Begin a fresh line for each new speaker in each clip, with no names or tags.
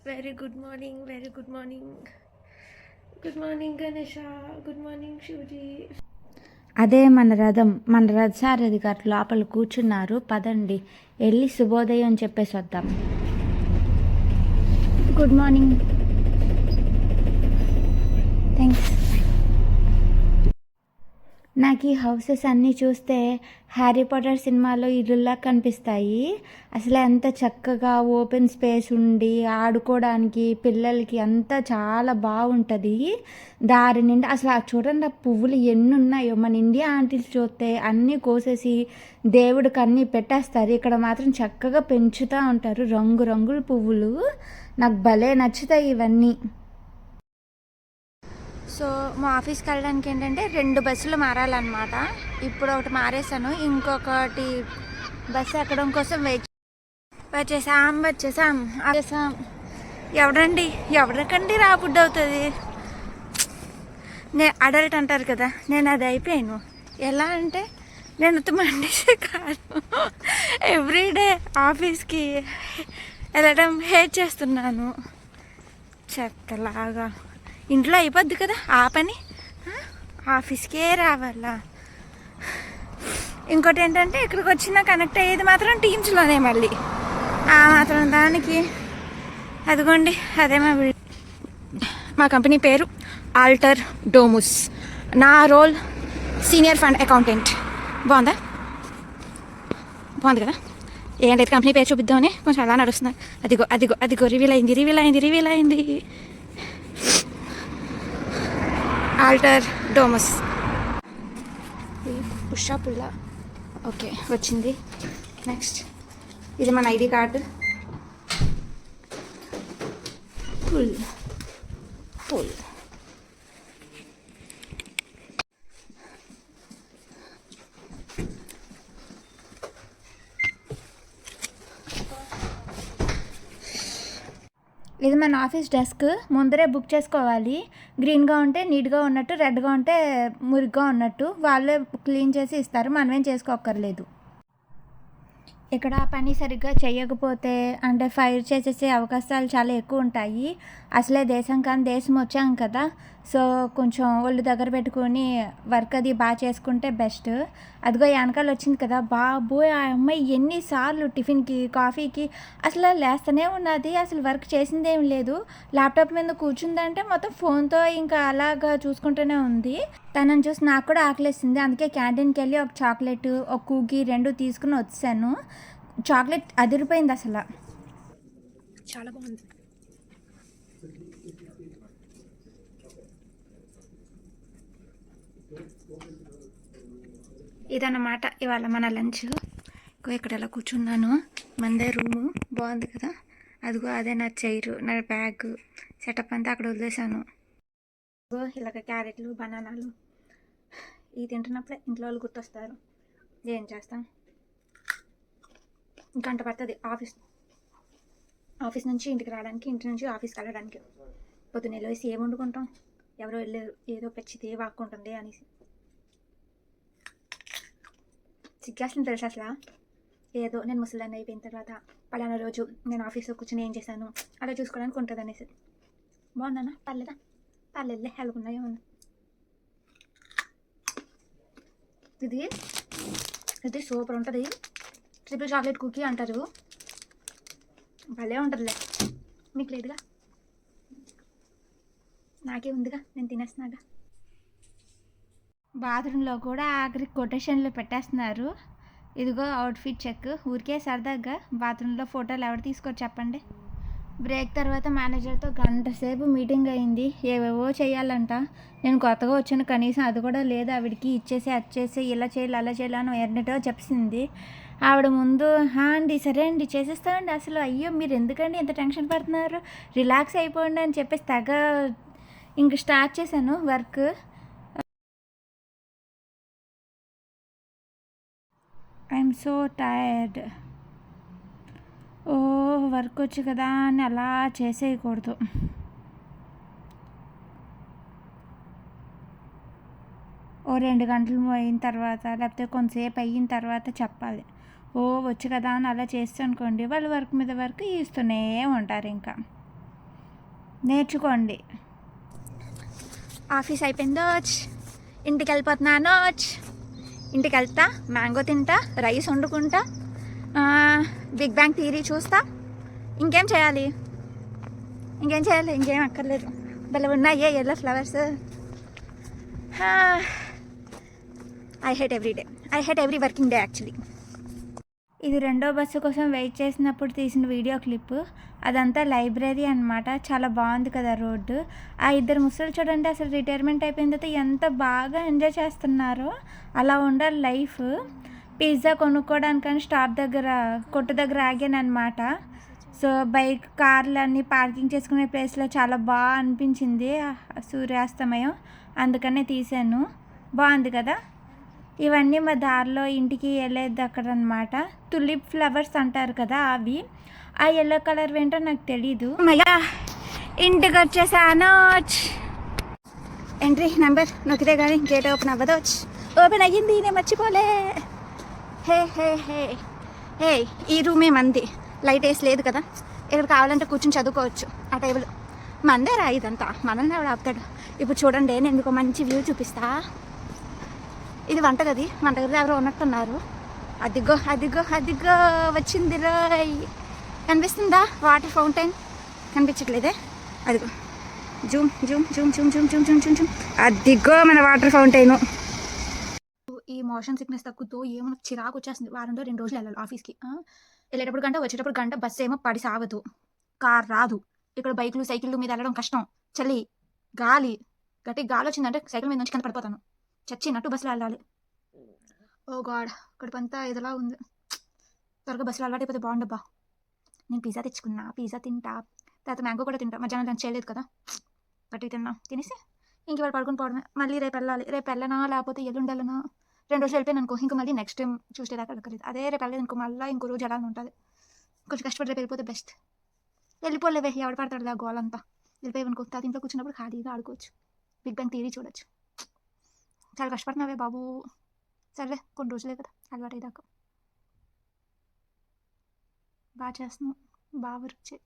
Very good morning, very good morning. Good morning, Ganesha. Good morning, Shivji.
అదే మన రథసారథి గారు లోపల కూర్చున్నారు. పదండి వెళ్ళి శుభోదయం చెప్పేసి వద్దాం. Good morning. థ్యాంక్స్. నాకు ఈ హౌసెస్ అన్నీ చూస్తే హ్యారీ పాటర్ సినిమాలో ఇల్లులా కనిపిస్తాయి. అసలు ఎంత చక్కగా ఓపెన్ స్పేస్ ఉండి ఆడుకోవడానికి పిల్లలకి అంతా చాలా బాగుంటుంది. దారి నిండా అసలు చూడండి, ఆ పువ్వులు ఎన్ని ఉన్నాయో. మన ఇండియా ఆంటీలు చూస్తే అన్నీ కోసేసి దేవుడికి అన్నీ పెట్టేస్తారు. ఇక్కడ మాత్రం చక్కగా పెంచుతూ ఉంటారు రంగురంగుల పువ్వులు. నాకు భలే నచ్చుతాయి ఇవన్నీ. సో మా ఆఫీస్కి వెళ్ళడానికి ఏంటంటే 2 బస్సులు మారాలన్నమాట. ఇప్పుడు ఒకటి మారేసాను, ఇంకొకటి బస్సు ఎక్కడం కోసం వచ్చేసాం. ఎవరికండి రాబుడ్డి అవుతుంది. అడల్ట్ అంటారు కదా, నేను అది అయిపోయాను. ఎలా అంటే నేను మనిషి కాదు. ఎవ్రీడే ఆఫీస్కి వెళ్ళడం హేట్ చేస్తున్నాను. చెత్తలాగా ఇంట్లో అయిపోద్ది కదా ఆ పని, ఆఫీస్కే రావాలా. ఇంకోటి ఏంటంటే ఇక్కడికి వచ్చినా కనెక్ట్ అయ్యేది మాత్రం టీమ్స్లోనే. మళ్ళీ ఆ మాత్రం దానికి అదిగోండి, అదే మా కంపెనీ పేరు ఆల్టర్ డోముస్. నా రోల్ సీనియర్ ఫండ్ అకౌంటెంట్. బాగుంది కదా. ఏంటైతే కంపెనీ పేరు చూపిద్దామని కొంచెం అలా నడుస్తున్నారు. అదిగో రివీల్ అయింది. ఆల్టర్ డోమస్ పుల్లా. ఓకే, వచ్చింది. నెక్స్ట్ ఇది మన ఐడి కార్డు. పుల్ ఇది మన ఆఫీస్ డెస్క్. ముందరే బుక్ చేసుకోవాలి. గ్రీన్గా ఉంటే నీట్గా ఉన్నట్టు, రెడ్గా ఉంటే మురిగ్గా ఉన్నట్టు. వాళ్ళే క్లీన్ చేసి ఇస్తారు, మనమేం చేసుకోక్కర్లేదు. ఇక్కడ పని సరిగ్గా చేయకపోతే అంటే ఫైర్ చేసేసే అవకాశాలు చాలా ఎక్కువ ఉంటాయి. అసలే దేశం వచ్చాం కదా, సో కొంచెం ఒళ్ళు దగ్గర పెట్టుకొని వర్క్ అది బాగా చేసుకుంటే బెస్ట్. అదిగో వెనకాల వచ్చింది కదా, బాబోయ్ ఆ అమ్మాయి ఎన్నిసార్లు టిఫిన్కి కాఫీకి అసలు లేస్తూనే ఉన్నది. అసలు వర్క్ చేసిందేం లేదు. ల్యాప్టాప్ మీద కూర్చుందంటే మొత్తం ఫోన్తో ఇంకా అలాగా చూసుకుంటూనే ఉంది. తనని చూసి నాకు కూడా ఆకలేసింది. అందుకే క్యాంటీన్కి వెళ్ళి ఒక చాక్లెట్, ఒక కుకీ 2 తీసుకుని వచ్చాను. చాక్లెట్ అదిరిపోయింది అసలు, చాలా బాగుంది. ఇదన్నమాట ఇవాళ మన లంచ్. ఇక్కడ ఎలా కూర్చున్నాను, మందే రూము. బాగుంది కదా. అదిగో అదే నా చైరు, నా బ్యాగ్ సెటప్ అంతా అక్కడ వదిలేసాను. ఇలాగ క్యారెట్లు, బనానాలు ఇవి తింటున్నప్పుడే ఇంట్లో వాళ్ళు గుర్తొస్తారు. ఏం చేస్తాం, గంట పడుతుంది ఆఫీస్ నుంచి ఇంటికి రావడానికి, ఇంటి నుంచి ఆఫీస్కి వెళ్ళడానికి. పొద్దున్న వేసి ఏం వండుకుంటాం, ఎవరో వెళ్ళారు ఏదో పెచ్చితే వాక్కుంటుంది అనేసి. సిగ్గేస్తుంది తెలుసు అసలు. ఏదో నేను ముసలాన్ని అయిపోయిన తర్వాత పలానా రోజు నేను ఆఫీస్లో కూర్చొని ఏం చేశాను అలా చూసుకోవడానికి ఉంటుంది అనేసి. బాగున్నానా? పర్లేదులే, హెల్గున్నాయో. ఇది సూపర్ ఉంటుంది. ట్రిపుల్ చాక్లెట్ కుకీ అంటారు, భలే ఉంటుందిలే. మీకు లేదుగా, నాకే ఉందిగా, నేను తినేస్తున్నాగా. బాత్రూంలో కూడా ఆఖరి కొటేషన్లు పెట్టేస్తున్నారు. ఇదిగో అవుట్ఫిట్ చెక్. ఊరికే సరదాగా బాత్రూంలో ఫోటోలు ఎవరు తీసుకోరు చెప్పండి. బ్రేక్ తర్వాత మేనేజర్తో 1 గంట సేపు మీటింగ్ అయింది. ఏవేవో చేయాలంట. నేను కొత్తగా వచ్చాను, కనీసం అది కూడా లేదు. ఆవిడికి ఇచ్చేసి వచ్చేసి ఇలా చేయాలి అలా చేయాలని ఎన్నిటో చెప్పింది. ఆవిడ ముందు అండి సరే అండి చేసేస్తామండి. అసలు అయ్యో మీరు ఎందుకండి ఎంత టెన్షన్ పడుతున్నారు, రిలాక్స్ అయిపోండి అని చెప్పేసి తెగ ఇంక స్టార్ట్ చేశాను work. I'm so tired. Work వచ్చు కదా అని అలా చేసేయకూడదు. ఓ 2 గంటలు అయిన తర్వాత లేకపోతే కొంతసేపు అయిన తర్వాత చెప్పాలి. వచ్చు కదా అని అలా చేస్తే అనుకోండి, వాళ్ళు వర్క్ మీద వర్క్ ఇస్తూనే ఉంటారు ఇంకా. నేర్చుకోండి. ఆఫీస్ అయిపోయిందో, ఇంటికి వెళ్ళిపోతున్నాను. ఇంటికి వెళ్తా, మ్యాంగో తింటా, రైస్ వండుకుంటా, బిగ్ బ్యాంగ్ థియరీ చూస్తా. ఇంకేం చేయాలి? ఇంకేం అక్కర్లేదు. భలే ఉన్నాయి yellow flowers. I hate every working day actually. ఇది రెండో బస్సు కోసం వెయిట్ చేసినప్పుడు తీసిన వీడియో క్లిప్. అదంతా లైబ్రరీ అనమాట. చాలా బాగుంది కదా రోడ్డు. ఆ ఇద్దరు ముసలు చూడండి, అసలు రిటైర్మెంట్ అయిపోయిన తర్వాత ఎంత బాగా ఎంజాయ్ చేస్తున్నారో. అలా ఉండాలి లైఫ్. పిజ్జా కొనుక్కోవడానికని కొట్టు దగ్గర ఆగాను అనమాట. సో బైక్ కార్లు అన్నీ పార్కింగ్ చేసుకునే ప్లేస్లో చాలా బాగా అనిపించింది సూర్యాస్తమయం, అందుకనే తీసాను. బాగుంది కదా. ఇవన్నీ మా దారిలో ఇంటికి వెళ్ళేది అక్కడ అనమాట. తులిప్ ఫ్లవర్స్ అంటారు కదా అవి. ఆ ఎల్లో కలర్ ఏంటో నాకు తెలీదు. మయ్యా ఇంటికి వచ్చేసాను. ఎంట్రీ నెంబర్ నొక్కితే కానీ గేట్ ఓపెన్ అవ్వదు. ఓపెన్ అయ్యింది, నేను మర్చిపోలే. హే హే హే హే ఈ రూమే మంది. లైట్ వేసి లేదు కదా, ఇక్కడ కావాలంటే కూర్చొని చదువుకోవచ్చు. ఆ టేబుల్ మందే రా, ఇదంతా మనల్ని ఎవడు ఆపుతాడు. ఇప్పుడు చూడండి, నేను మీకు మంచి వ్యూ చూపిస్తా. ఇది వంటగదిలో ఎవరో ఉన్నట్టున్నారు. అదిగో వచ్చింది రాయ్. కనిపిస్తుందా వాటర్ ఫౌంటైన్? కనిపించట్లేదే. అదిగో zoom zoom zoom zoom zoom zoom zoom zoom zoom అదిగో మన వాటర్ ఫౌంటైన్. ఈ మోషన్ సిక్నెస్ తగ్గుతూ ఏమో చిరాకు వచ్చేస్తుంది. వారంలో 2 రోజులు వెళ్ళాలి ఆఫీస్కి. వెళ్ళేటప్పుడు గంట, వచ్చేటప్పుడు గంట. బస్సు ఏమో పడి సాగదు, కార్ రాదు. ఇక్కడ బైకులు సైకిళ్ళు మీద వెళ్ళడం కష్టం. చలి, గాలి, గట్టి గాలి వచ్చిందంటే సైకిల్ మీద నుంచి కింద పడిపోతాను. చచ్చినట్టు బస్సులో వెళ్ళాలి. ఓ గాడ్, కడుపంతా ఇదిలా ఉంది. త్వరగా బస్సులో అలవాటైపోతే బాగుండబ్బా. నేను పిజ్జా తెచ్చుకున్నా, పిజ్జా తింటా, తర్వాత మ్యాంగో కూడా తింటా. మధ్యాహ్నం లంచ్ చేయలేదు కదా, గట్టిగా తిన్నా. తినేసి ఇంక వాళ్ళు పడుకుని పోవడమే. మళ్ళీ రేపు వెళ్ళాలి. రేపు వెళ్ళనా లేకపోతే ఎల్లుండి వెళ్ళనా? 2 రోజులు వెళ్ళిపోయాను అనుకో, ఇంకా మళ్ళీ నెక్స్ట్ టైం ట్యూస్డే దాకా వెళ్ళలేదు. అదే రేపు వెళ్ళలేదు అనుకో, మళ్ళీ ఇంకో రోజు ఎలా ఉంటుంది. కొంచెం కష్టపడి రేపు వెళ్ళిపోతే బెస్ట్. వెళ్ళిపోలేవే, ఎవడు పడతాడు ఆ గోలంతా. వెళ్ళిపోయావనుకో, తాత ఇంట్లో కూర్చున్నప్పుడు ఖాళీగా ఆడుకోవచ్చు, బిగ్ బ్యాంగ్ థియరీ చూడొచ్చు. చాలా కష్టపడుతున్నావే బాబు. సరే కొన్ని రోజులే కదా అలవాటు అయ్యాక. బాగా చేస్తున్నావు, బాగా వర్క్ చేయి,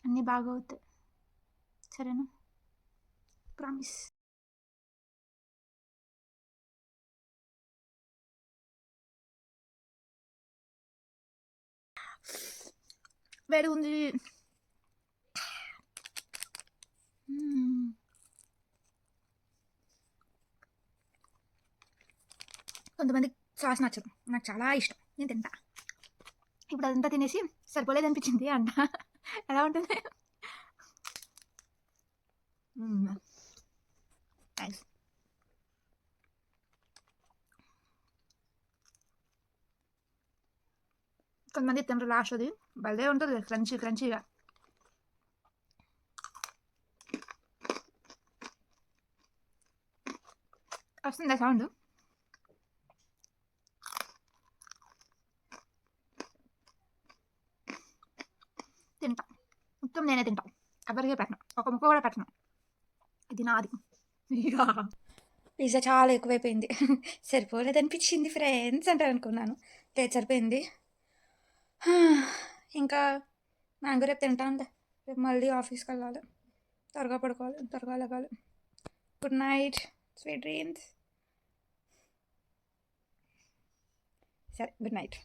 అన్నీ బాగా అవుతాయి. సరేనా? ప్రామిస్. వేడి ఉంది. కొంతమంది సాస్ నచ్చదు, నాకు చాలా ఇష్టం, నేను తింటా. ఇప్పుడు అదంతా తినేసి సరిపోలేదు అనిపించింది అంట. ఎలా ఉంటుంది? నైస్. కొంతమంది తింటారు లాస్ట్, అది భలే ఉంటుంది, క్రంచీగా. వస్తుందా సౌండ్? తింటా, మొత్తం నేనే తింటా, ఎవరికే పెట్టను, ఒక ముక్క కూడా పెట్టను. ఇది నాది. పిజ్జా చాలా ఎక్కువైపోయింది. సరిపోలేదు అనిపించింది ఫ్రెండ్స్ అంటారు అనుకున్నాను. లేదు, సరిపోయింది. ఇంకా మ్యాంగో రేపు తింటాను. రేపు మళ్ళీ ఆఫీస్కి వెళ్ళాలి, త్వరగా పడుకోవాలి, త్వరగా లెగాలి. Good night, sweet dreams. సరే, గుడ్ నైట్.